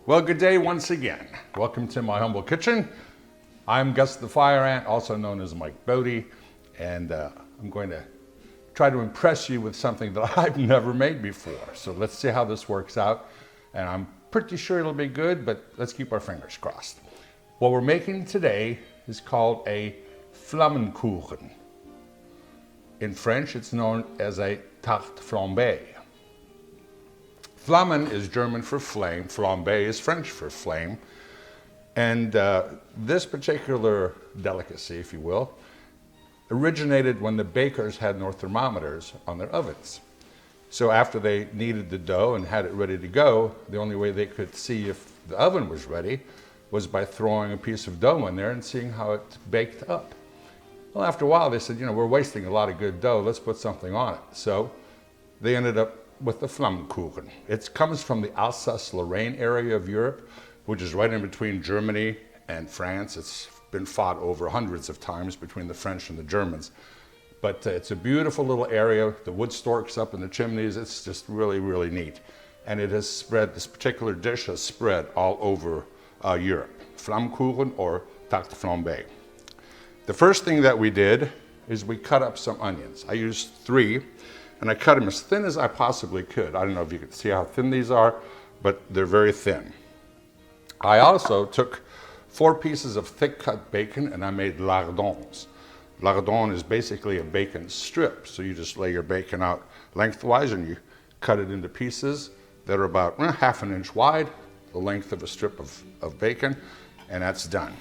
Well, good day once again. Welcome to my humble kitchen. I'm Gus the Fire Ant, also known as Mike Bodie, and I'm going to try to impress you with something that I've never made before. So let's see how this works out, and I'm pretty sure it'll be good, but let's keep our fingers crossed. What we're making today is called a Flammkuchen. In French, it's known as a Tart Flambee. Flammen is German for flame, flambé is French for flame, and this particular delicacy, if you will, originated when the bakers had no thermometers on their ovens. So after they kneaded the dough and had it ready to go, the only way they could see if the oven was ready was by throwing a piece of dough in there and seeing how it baked up. Well, after a while they said, we're wasting a lot of good dough, let's put something on it. So they ended up with the Flammkuchen. It comes from the Alsace-Lorraine area of Europe, which is right in between Germany and France. It's been fought over hundreds of times between the French and the Germans. But it's a beautiful little area. The wood storks up in the chimneys. It's just really, really neat. And it has spread, this particular dish has spread all over Europe. Flammkuchen or Tart Flambee. The first thing that we did is we cut up some onions. I used 3. And I cut them as thin as I possibly could. I don't know if you can see how thin these are, but they're very thin. I also took 4 pieces of thick cut bacon and I made lardons. Lardon is basically a bacon strip. So you just lay your bacon out lengthwise and you cut it into pieces that are about half an inch wide, the length of a strip of bacon, and that's done.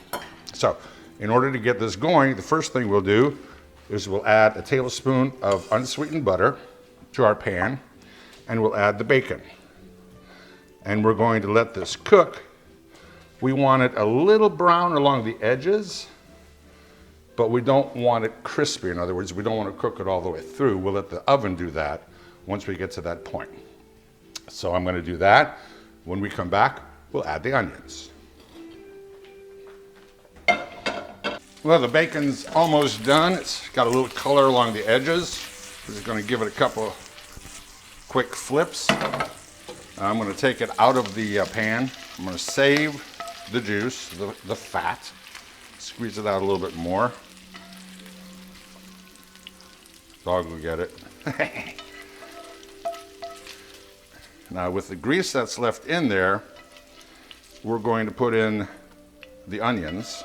So in order to get this going, the first thing we'll do is we'll add a tablespoon of unsweetened butter to our pan, and we'll add the bacon. And we're going to let this cook. We want it a little brown along the edges, but we don't want it crispy. In other words, we don't want to cook it all the way through. We'll let the oven do that once we get to that point. So I'm going to do that. When we come back, we'll add the onions. Well, the bacon's almost done. It's got a little color along the edges. We're just going to give it a couple quick flips. I'm going to take it out of the pan. I'm going to save the juice, the fat. Squeeze it out a little bit more. Dog will get it. Now, with the grease that's left in there, we're going to put in the onions.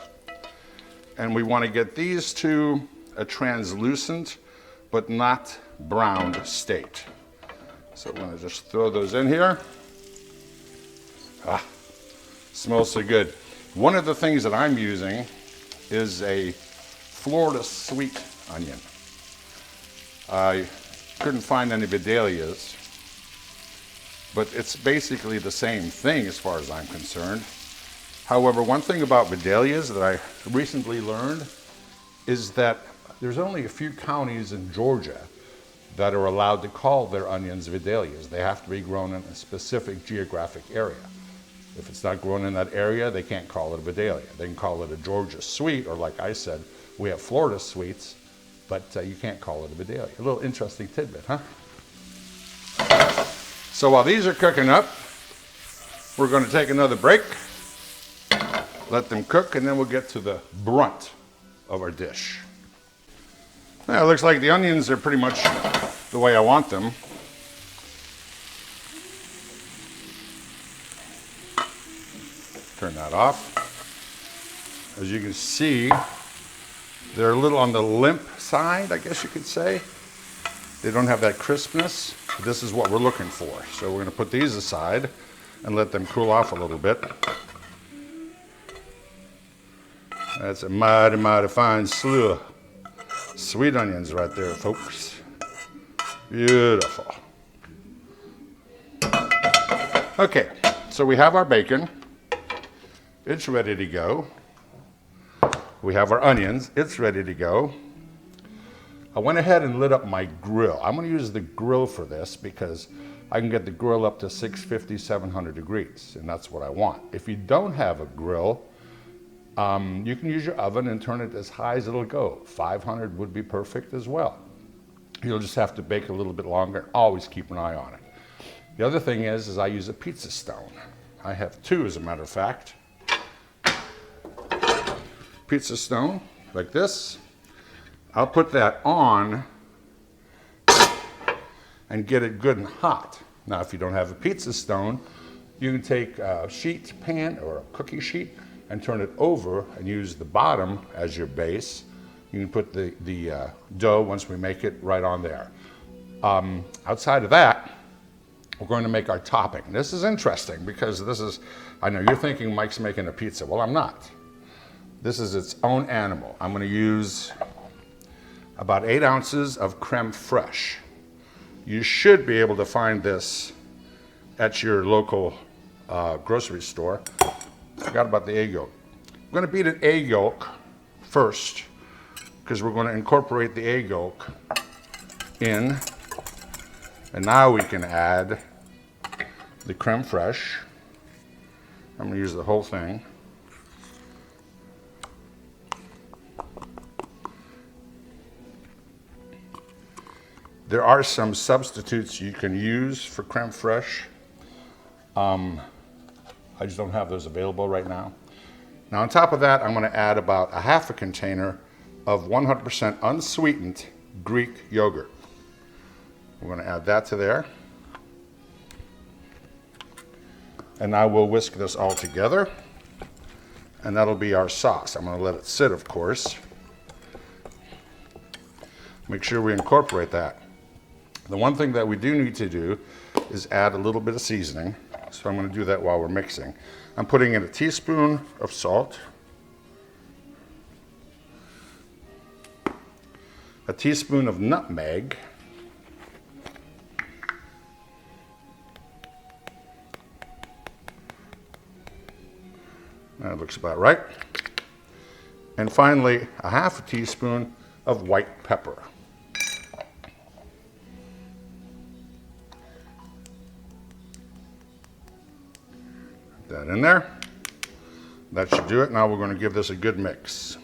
And we want to get these to a translucent but not browned state. So I'm going to just throw those in here. Smells so good. One of the things that I'm using is a Florida sweet onion. I couldn't find any Vidalias, but it's basically the same thing as far as I'm concerned. However, one thing about Vidalias that I recently learned is that there's only a few counties in Georgia that are allowed to call their onions Vidalias. They have to be grown in a specific geographic area. If it's not grown in that area, they can't call it a Vidalia. They can call it a Georgia sweet, or like I said, we have Florida sweets, but you can't call it a Vidalia. A little interesting tidbit, huh? So while these are cooking up, we're going to take another break. Let them cook, and then we'll get to the brunt of our dish. Now, it looks like the onions are pretty much the way I want them. Turn that off. As you can see, they're a little on the limp side, I guess you could say. They don't have that crispness. This is what we're looking for. So we're going to put these aside and let them cool off a little bit. That's a mighty, mighty fine slew of sweet onions right there, folks. Beautiful. Okay, so we have our bacon. It's ready to go. We have our onions. It's ready to go. I went ahead and lit up my grill. I'm going to use the grill for this because I can get the grill up to 650, 700 degrees, and that's what I want. If you don't have a grill, you can use your oven and turn it as high as it'll go. 500 would be perfect as well. You'll just have to bake a little bit longer. Always keep an eye on it. The other thing is I use a pizza stone. I have two, as a matter of fact. Pizza stone, like this. I'll put that on and get it good and hot. Now, if you don't have a pizza stone, you can take a sheet pan or a cookie sheet and turn it over and use the bottom as your base. You can put the dough, once we make it, right on there. Outside of that, we're going to make our topping. This is interesting because this is, I know you're thinking Mike's making a pizza. Well, I'm not. This is its own animal. I'm going to use about 8 ounces of creme fraiche. You should be able to find this at your local grocery store. Forgot about the egg yolk. I'm going to beat an egg yolk first because we're going to incorporate the egg yolk in. And now we can add the creme fraiche. I'm going to use the whole thing. There are some substitutes you can use for creme fraiche. I just don't have those available right now. Now on top of that, I'm going to add about a half a container of 100% unsweetened Greek yogurt. We're going to add that to there. And now we'll whisk this all together. And that'll be our sauce. I'm going to let it sit, of course. Make sure we incorporate that. The one thing that we do need to do is add a little bit of seasoning. So I'm going to do that while we're mixing. I'm putting in a teaspoon of salt, a teaspoon of nutmeg, that looks about right, and finally a half a teaspoon of white pepper. That in there. That should do it. Now we're going to give this a good mix.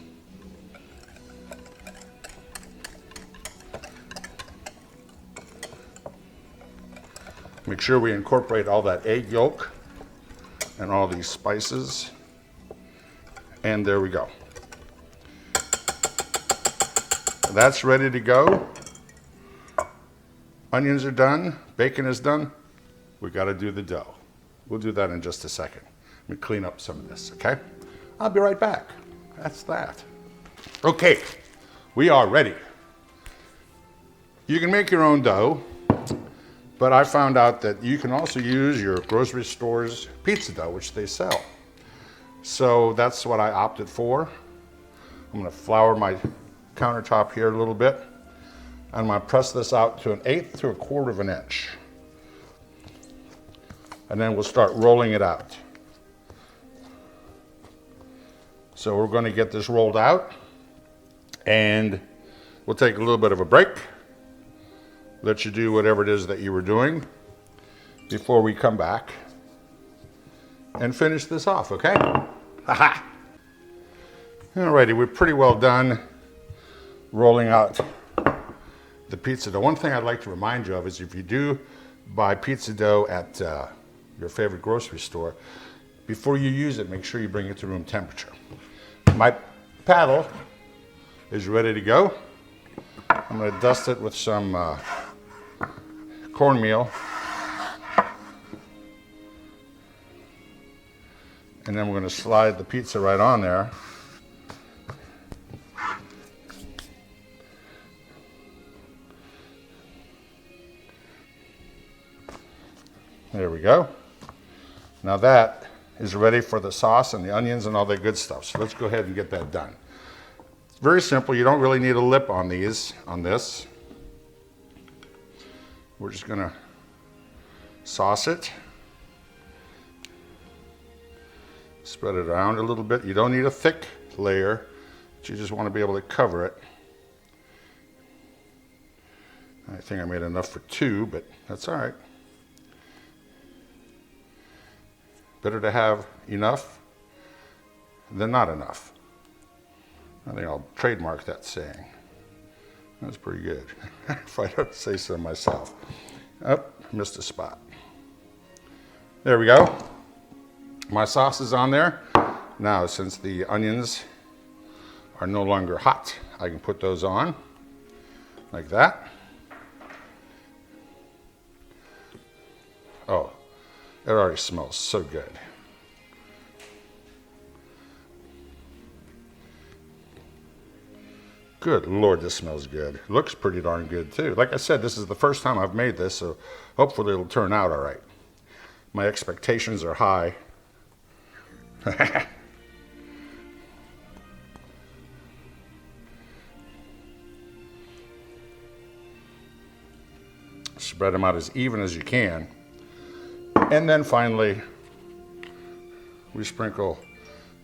Make sure we incorporate all that egg yolk and all these spices. And there we go. That's ready to go. Onions are done. Bacon is done. We got to do the dough. We'll do that in just a second. Let me clean up some of this, okay? I'll be right back. That's that. Okay, we are ready. You can make your own dough, but I found out that you can also use your grocery store's pizza dough, which they sell. So that's what I opted for. I'm gonna flour my countertop here a little bit. I'm gonna press this out to 1/8 to 1/4 of an inch. And then we'll start rolling it out. So we're going to get this rolled out and we'll take a little bit of a break. Let you do whatever it is that you were doing before we come back and finish this off, okay? Haha. Alrighty, we're pretty well done rolling out the pizza dough. One thing I'd like to remind you of is if you do buy pizza dough at your favorite grocery store, before you use it, make sure you bring it to room temperature. My paddle is ready to go. I'm going to dust it with some cornmeal. And then we're going to slide the pizza right on there. There we go. Now that is ready for the sauce and the onions and all that good stuff. So let's go ahead and get that done. It's very simple. You don't really need a lip on this. We're just going to sauce it. Spread it around a little bit. You don't need a thick layer, but you just want to be able to cover it. I think I made enough for 2, but that's all right. Better to have enough than not enough. I think I'll trademark that saying. That's pretty good, if I don't say so myself. Oh, missed a spot. There we go. My sauce is on there. Now, since the onions are no longer hot, I can put those on like that. Oh, it already smells so good. Good Lord, this smells good. Looks pretty darn good too. Like I said, this is the first time I've made this, so hopefully it'll turn out all right. My expectations are high. Spread them out as even as you can. And then finally, we sprinkle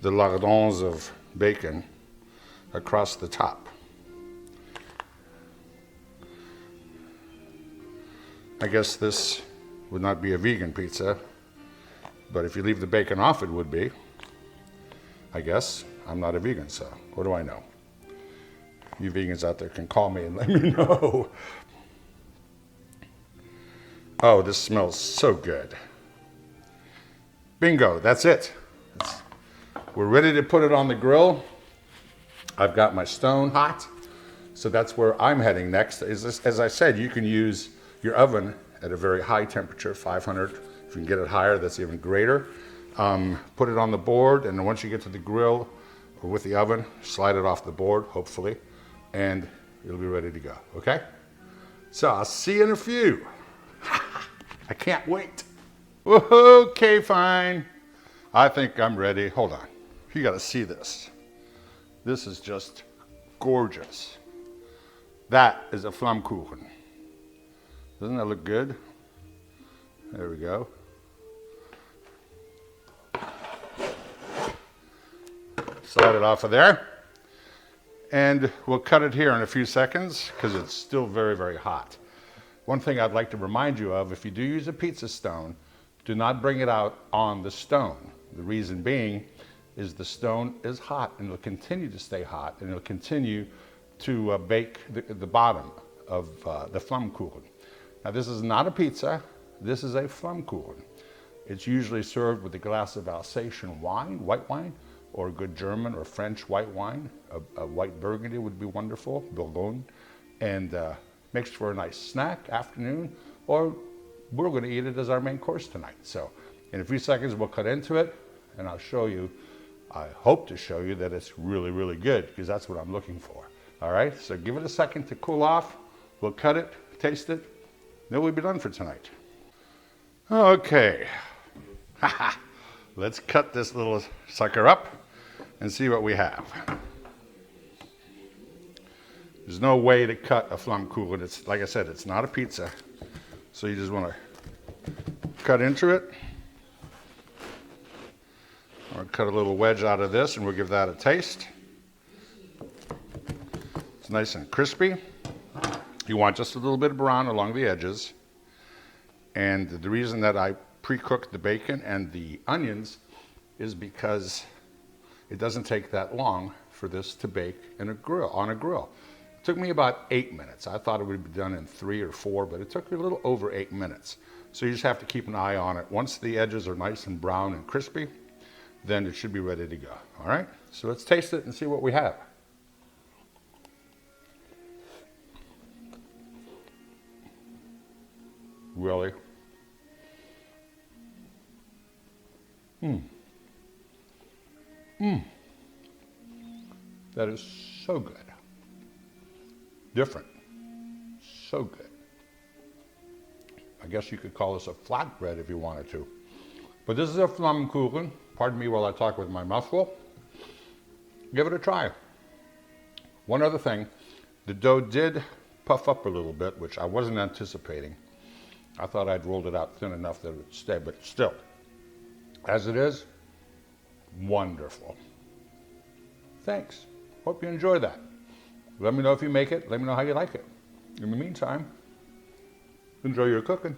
the lardons of bacon across the top. I guess this would not be a vegan pizza, but if you leave the bacon off, it would be. I guess. I'm not a vegan, so what do I know? You vegans out there can call me and let me know. Oh, this smells so good. Bingo, that's it. We're ready to put it on the grill. I've got my stone hot, so that's where I'm heading next. As I said, you can use your oven at a very high temperature, 500. If you can get it higher, that's even greater. Put it on the board, and then once you get to the grill or with the oven, slide it off the board, hopefully, and it'll be ready to go, okay? So I'll see you in a few. I can't wait. Okay, fine. I think I'm ready. Hold on. You gotta see this. This is just gorgeous. That is a Flammkuchen. Doesn't that look good? There we go. Slide it off of there. And we'll cut it here in a few seconds because it's still very, very hot. One thing I'd like to remind you of, if you do use a pizza stone, do not bring it out on the stone. The reason being is the stone is hot and it'll continue to stay hot and it'll continue to bake the bottom of the Flammkuchen. Now this is not a pizza, this is a Flammkuchen. It's usually served with a glass of Alsatian wine, white wine, or a good German or French white wine. A white Burgundy would be wonderful, Bourgogne, and mixed for a nice snack, afternoon, or we're going to eat it as our main course tonight. So in a few seconds we'll cut into it and I'll show you, I hope to show you that it's really, really good because that's what I'm looking for. All right, so give it a second to cool off. We'll cut it, taste it, then we'll be done for tonight. Okay, let's cut this little sucker up and see what we have. There's no way to cut a Flammkuchen. It's, like I said, it's not a pizza. So you just want to cut into it. Or cut a little wedge out of this and we'll give that a taste. It's nice and crispy. You want just a little bit of brown along the edges. And the reason that I pre-cooked the bacon and the onions is because it doesn't take that long for this to bake in a grill, on a grill. It took me about 8 minutes. I thought it would be done in 3 or 4, but it took me a little over 8 minutes. So you just have to keep an eye on it. Once the edges are nice and brown and crispy, then it should be ready to go. All right, so let's taste it and see what we have. Really? That is so good. Different. So good. I guess you could call this a flatbread if you wanted to. But this is a Flammkuchen. Pardon me while I talk with my mouth full. Give it a try. One other thing, the dough did puff up a little bit, which I wasn't anticipating. I thought I'd rolled it out thin enough that it would stay, but still, as it is, wonderful. Thanks. Hope you enjoy that. Let me know if you make it. Let me know how you like it. In the meantime, enjoy your cooking.